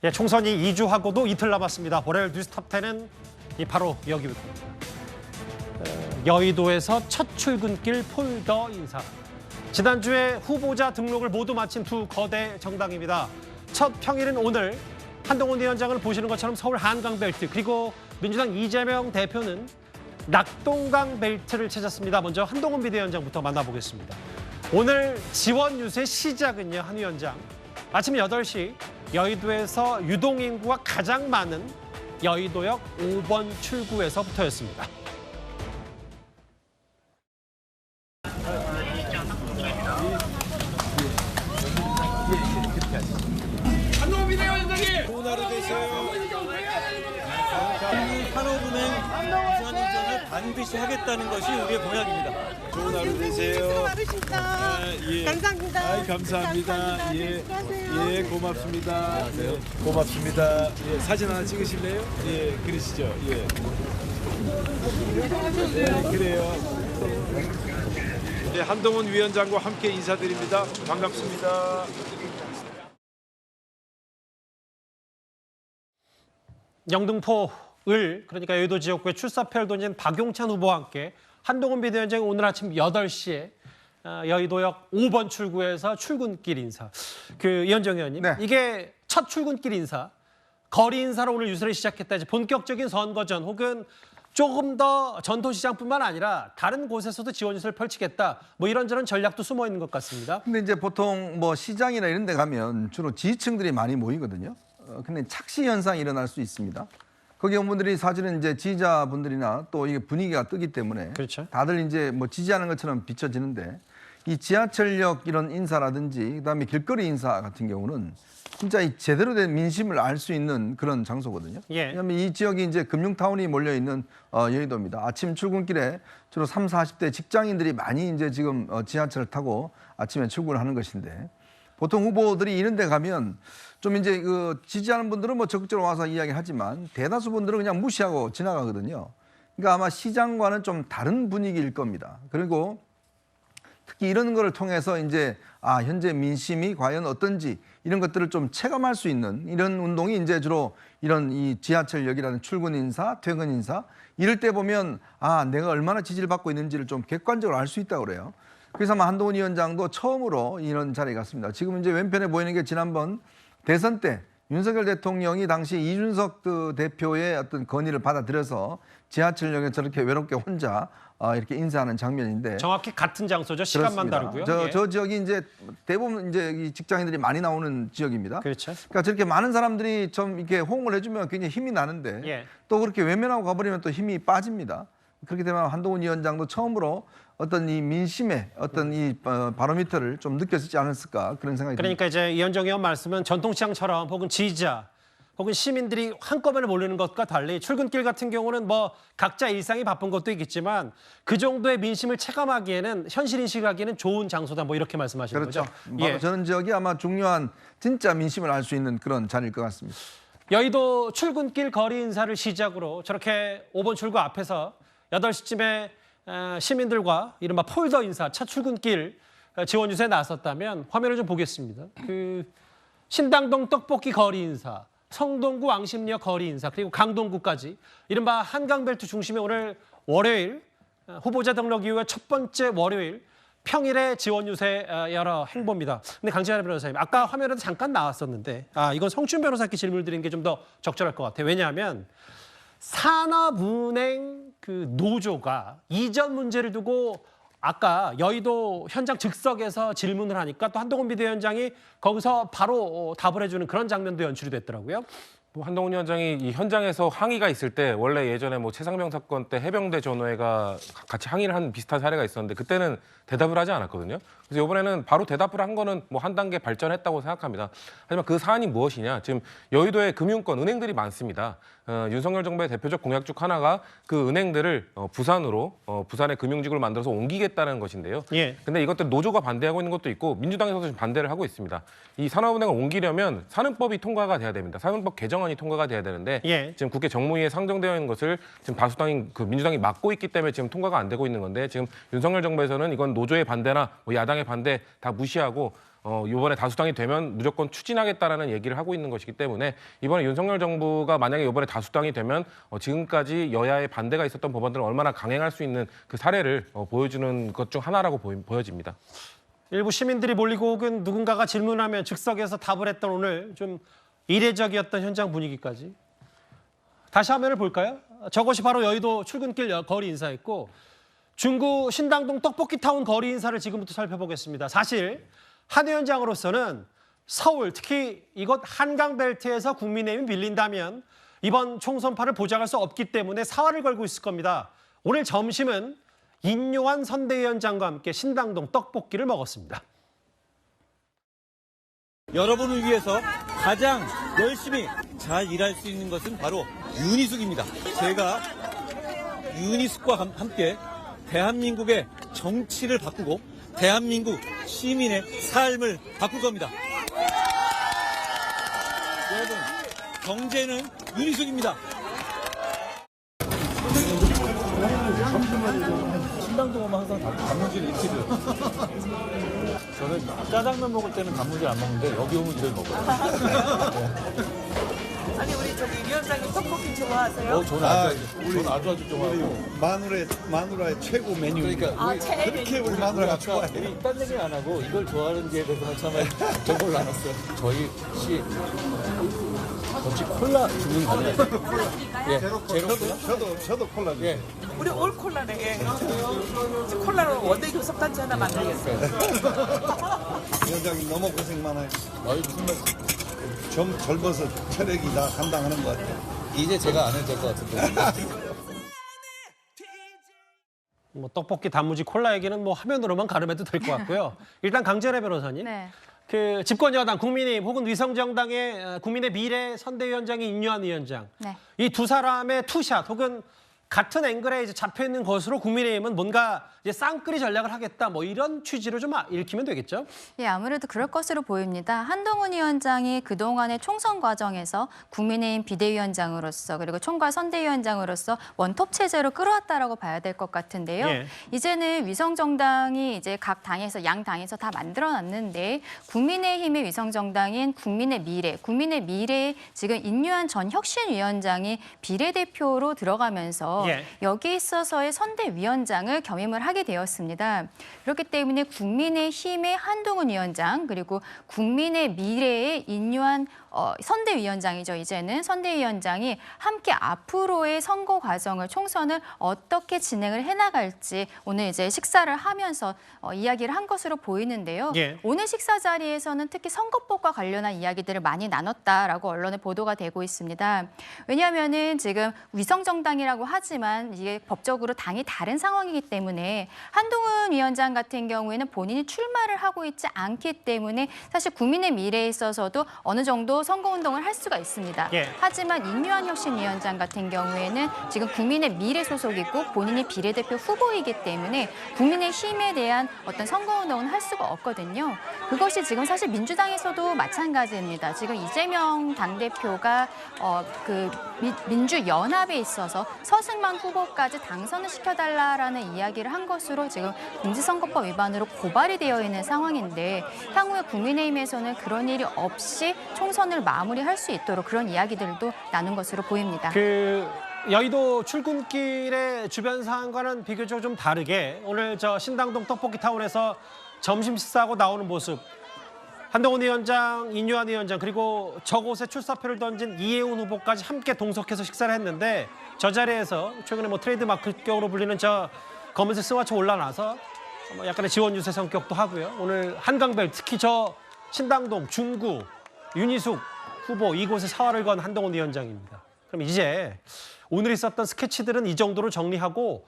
예, 총선이 2주하고도 이틀 남았습니다. 월요일 뉴스톱10은 바로 여기부터입니다. 여의도에서 첫 출근길 폴더 인사. 지난주에 후보자 등록을 모두 마친 두 거대 정당입니다. 첫 평일은 오늘 한동훈 위원장을 보시는 것처럼 서울 한강벨트, 그리고 민주당 이재명 대표는 낙동강 벨트를 찾았습니다. 먼저 한동훈 비대위원장부터 만나보겠습니다. 오늘 지원 유세 시작은요, 한 위원장. 아침 8시 여의도에서 유동인구가 가장 많은 여의도역 5번 출구에서부터였습니다. 한동훈 비대위원장님! 좋은 하루 되세요. 산업은행 부산인전을 반드시 하겠다는 것이 우리의 공약입니다. 좋은 하루 되세요. 감사합니다. 감사합니다. 예, 고맙습니다. 네, 고맙습니다. 예, 사진 하나 찍으실래요? 예, 그러시죠. 예. 네, 그래요. 네, 한동훈 위원장과 함께 인사드립니다. 반갑습니다. 영등포을, 그러니까 여의도 지역구에 출사표를 던진 박용찬 후보와 함께 한동훈 비대위원장이 오늘 아침 8시에 여의도역 5번 출구에서 출근길 인사. 이현정 의원님, 네. 이게 첫 출근길 인사, 거리 인사로 오늘 유세를 시작했다. 이제 본격적인 선거전 혹은 조금 더 전통시장뿐만 아니라 다른 곳에서도 지원 유세를 펼치겠다. 뭐 이런저런 전략도 숨어 있는 것 같습니다. 근데 이제 보통 뭐 시장이나 이런 데 가면 주로 지지층들이 많이 모이거든요. 근데 착시 현상이 일어날 수 있습니다. 거기 온 분들이 사실은 이제 지지자분들이나 또 이게 분위기가 뜨기 때문에 그렇죠. 다들 이제 뭐 지지하는 것처럼 비춰지는데, 이 지하철역 이런 인사라든지 그다음에 길거리 인사 같은 경우는 진짜 이 제대로 된 민심을 알 수 있는 그런 장소거든요. 예. 왜냐하면 이 지역이 이제 금융타운이 몰려 있는 여의도입니다. 아침 출근길에 주로 30, 40대 직장인들이 많이 이제 지금 지하철을 타고 아침에 출근을 하는 것인데, 보통 후보들이 이런 데 가면 좀 이제 지지하는 분들은 뭐 적극적으로 와서 이야기하지만 대다수 분들은 그냥 무시하고 지나가거든요. 그러니까 아마 시장과는 좀 다른 분위기일 겁니다. 그리고 특히 이런 거를 통해서 이제 현재 민심이 과연 어떤지 이런 것들을 좀 체감할 수 있는 이런 운동이 이제 주로 이런 이 지하철역이라는 출근 인사, 퇴근 인사, 이럴 때 보면 내가 얼마나 지지를 받고 있는지를 좀 객관적으로 알 수 있다고 그래요. 그래서 아마 한동훈 위원장도 처음으로 이런 자리에 갔습니다. 지금 이제 왼편에 보이는 게 지난번 대선 때 윤석열 대통령이 당시 이준석 대표의 어떤 건의를 받아들여서 지하철역에 저렇게 외롭게 혼자 이렇게 인사하는 장면인데, 정확히 같은 장소죠. 시간만 그렇습니다. 다르고요. 저 지역이 이제 대부분 이제 이 직장인들이 많이 나오는 지역입니다. 그렇죠. 그러니까 저렇게 많은 사람들이 좀 이렇게 호응을 해주면 굉장히 힘이 나는데, 예. 또 그렇게 외면하고 가버리면 또 힘이 빠집니다. 그렇게 되면 한동훈 위원장도 처음으로 어떤 이 민심의 어떤 이 바로미터를 좀 느꼈지 않았을까, 그런 생각이 듭니다. 그러니까 이제 이현정 의원 말씀은 전통시장처럼 혹은 지지자 혹은 시민들이 한꺼번에 몰리는 것과 달리 출근길 같은 경우는 뭐 각자 일상이 바쁜 것도 있겠지만 그 정도의 민심을 체감하기에는, 현실 인식하기에는 좋은 장소다, 뭐 이렇게 말씀하시는 그렇죠. 거죠. 바로 예. 저는 지역이 아마 중요한 진짜 민심을 알 수 있는 그런 자리일 것 같습니다. 여의도 출근길 거리 인사를 시작으로 저렇게 5번 출구 앞에서 8시쯤에 시민들과 이른바 폴더 인사, 첫 출근길 지원 유세에 나섰다면, 화면을 좀 보겠습니다. 신당동 떡볶이 거리 인사, 성동구 왕십리역 거리 인사, 그리고 강동구까지 이른바 한강벨트 중심에 오늘 월요일 후보자 등록 이후에 첫 번째 월요일 평일에 지원 유세 여러 행보입니다. 근데 강진환 변호사님, 아까 화면에도 잠깐 나왔었는데 이건 성춘 변호사께 질문을 드리는 게 좀 더 적절할 것 같아요. 왜냐하면 산업은행 노조가 이전 문제를 두고 아까 여의도 현장 즉석에서 질문을 하니까 또 한동훈 비대위원장이 거기서 바로 답을 해주는 그런 장면도 연출이 됐더라고요. 한동훈 위원장이 이 현장에서 항의가 있을 때, 원래 예전에 뭐 최상병 사건 때 해병대 전호회가 같이 항의를 한 비슷한 사례가 있었는데 그때는 대답을 하지 않았거든요. 그래서 이번에는 바로 대답을 한 거는 뭐 한 단계 발전했다고 생각합니다. 하지만 그 사안이 무엇이냐? 지금 여의도에 금융권, 은행들이 많습니다. 윤석열 정부의 대표적 공약 중 하나가 그 은행들을 부산으로 부산의 금융지구를 만들어서 옮기겠다는 것인데요. 예. 근데 이것들 노조가 반대하고 있는 것도 있고 민주당에서도 지금 반대를 하고 있습니다. 이 산업은행을 옮기려면 산업법이 통과가 돼야 됩니다. 산업법 개정안이 통과가 돼야 되는데 예. 지금 국회 정무위에 상정되어 있는 것을 지금 다수당인 민주당이 막고 있기 때문에 지금 통과가 안 되고 있는 건데, 지금 윤석열 정부에서는 이건 노조의 반대나 뭐 야당의 반대 다 무시하고 이번에 다수당이 되면 무조건 추진하겠다라는 얘기를 하고 있는 것이기 때문에 이번에 윤석열 정부가 만약에 이번에 다수당이 되면 지금까지 여야의 반대가 있었던 법안들을 얼마나 강행할 수 있는 그 사례를 보여주는 것 중 하나라고 보여집니다. 일부 시민들이 몰리고 혹은 누군가가 질문하면 즉석에서 답을 했던 오늘 좀 이례적이었던 현장 분위기까지. 다시 화면을 볼까요? 저것이 바로 여의도 출근길 거리 인사였고 중구 신당동 떡볶이타운 거리 인사를 지금부터 살펴보겠습니다. 사실 한 위원장으로서는 서울, 특히 이곳 한강벨트에서 국민의힘이 밀린다면 이번 총선판을 보장할 수 없기 때문에 사활을 걸고 있을 겁니다. 오늘 점심은 인요한 선대위원장과 함께 신당동 떡볶이를 먹었습니다. 여러분을 위해서 가장 열심히 잘 일할 수 있는 것은 바로 윤희숙입니다. 제가 윤희숙과 함께 대한민국의 정치를 바꾸고 대한민국 시민의 삶을 바꿀 겁니다. 여러분, 경제는 윤희숙입니다. 신당동 오면 항상 단무지를 익히들 저는 짜장면 먹을 때는 단무지 안 먹는데 여기 오면 이걸 먹어요. 아니 우리 저기 위원장님 떡볶이 좋아하세요? 저는 아주 좋아하고. 마누라의 최고 메뉴. 그러니까 그렇게 우리 마누라가 좋아해. 우리 딴 얘기 안 하고 이걸 좋아하는지에 대해서만 참 정보를 나눴어요. 저희 혹시 콜라 주문 가능할까요? 예, 저도 콜라 주세요. 예. 우리 올 콜라네. 예. 콜라로 원대 교섭단체 하나 만들겠어요. 위원장님 너무 고생 많아요. 아유, 무슨 말씀. 좀 젊어서 체력이 다 감당하는 것 같아요. 이제 제가 안 해도 될 것 같은데. 뭐 떡볶이, 단무지, 콜라 얘기는 뭐 화면으로만 가름해도 될 것 같고요. 일단 강재래 변호사님. 네. 그 집권여당 국민의힘 혹은 위성정당의 국민의 미래 선대위원장이 인요한 위원장. 네. 이 두 사람의 투샷 혹은 같은 앵글에 이제 잡혀 있는 것으로 국민의힘은 뭔가 이제 쌍끌이 전략을 하겠다 뭐 이런 취지로 좀 읽히면 되겠죠? 예, 아무래도 그럴 것으로 보입니다. 한동훈 위원장이 그동안의 총선 과정에서 국민의힘 비대위원장으로서 그리고 총괄 선대위원장으로서 원톱 체제로 끌어왔다라고 봐야 될 것 같은데요. 예. 이제는 위성정당이 이제 각 당에서 양 당에서 다 만들어놨는데 국민의힘의 위성정당인 국민의 미래에 지금 인요한 전 혁신위원장이 비례대표로 들어가면서 예. 여기에 있어서의 선대위원장을 겸임을 하게 되었습니다. 그렇기 때문에 국민의힘의 한동훈 위원장 그리고 국민의 미래의 인요한 선대위원장이죠. 이제는 선대위원장이 함께 앞으로의 선거 과정을 총선을 어떻게 진행을 해나갈지 오늘 이제 식사를 하면서 이야기를 한 것으로 보이는데요. 예. 오늘 식사 자리에서는 특히 선거법과 관련한 이야기들을 많이 나눴다라고 언론에 보도가 되고 있습니다. 왜냐하면은 지금 위성정당이라고 하지만 이게 법적으로 당이 다른 상황이기 때문에 한동훈 위원장 같은 경우에는 본인이 출마를 하고 있지 않기 때문에 사실 국민의 미래에 있어서도 어느 정도 선거운동을 할 수가 있습니다. 예. 하지만 인요한 혁신위원장 같은 경우에는 지금 국민의 미래 소속이고 본인이 비례대표 후보이기 때문에 국민의 힘에 대한 어떤 선거운동은 할 수가 없거든요. 그것이 지금 사실 민주당에서도 마찬가지입니다. 지금 이재명 당대표가 민주연합에 있어서 서승만 후보까지 당선을 시켜달라라는 이야기를 한 것으로 지금 공직선거법 위반으로 고발이 되어 있는 상황인데 향후에 국민의힘에서는 그런 일이 없이 총선을 마무리할 수 있도록 그런 이야기들도 나눈 것으로 보입니다. 그 여의도 출근길의 주변 상황과는 비교적 좀 다르게 오늘 저 신당동 떡볶이타운에서 점심 식사하고 나오는 모습. 한동훈 위원장, 인요한 위원장 그리고 저곳에 출사표를 던진 이해운 후보까지 함께 동석해서 식사를 했는데 저 자리에서 최근에 뭐 트레이드마크격으로 불리는 저 검은색 스마트 올라나서 약간의 지원 유세 성격도 하고요. 오늘 한강벨 특히 저 신당동, 중구, 윤희숙 후보 이곳에 사활을 건 한동훈 위원장입니다. 그럼 이제 오늘 있었던 스케치들은 이 정도로 정리하고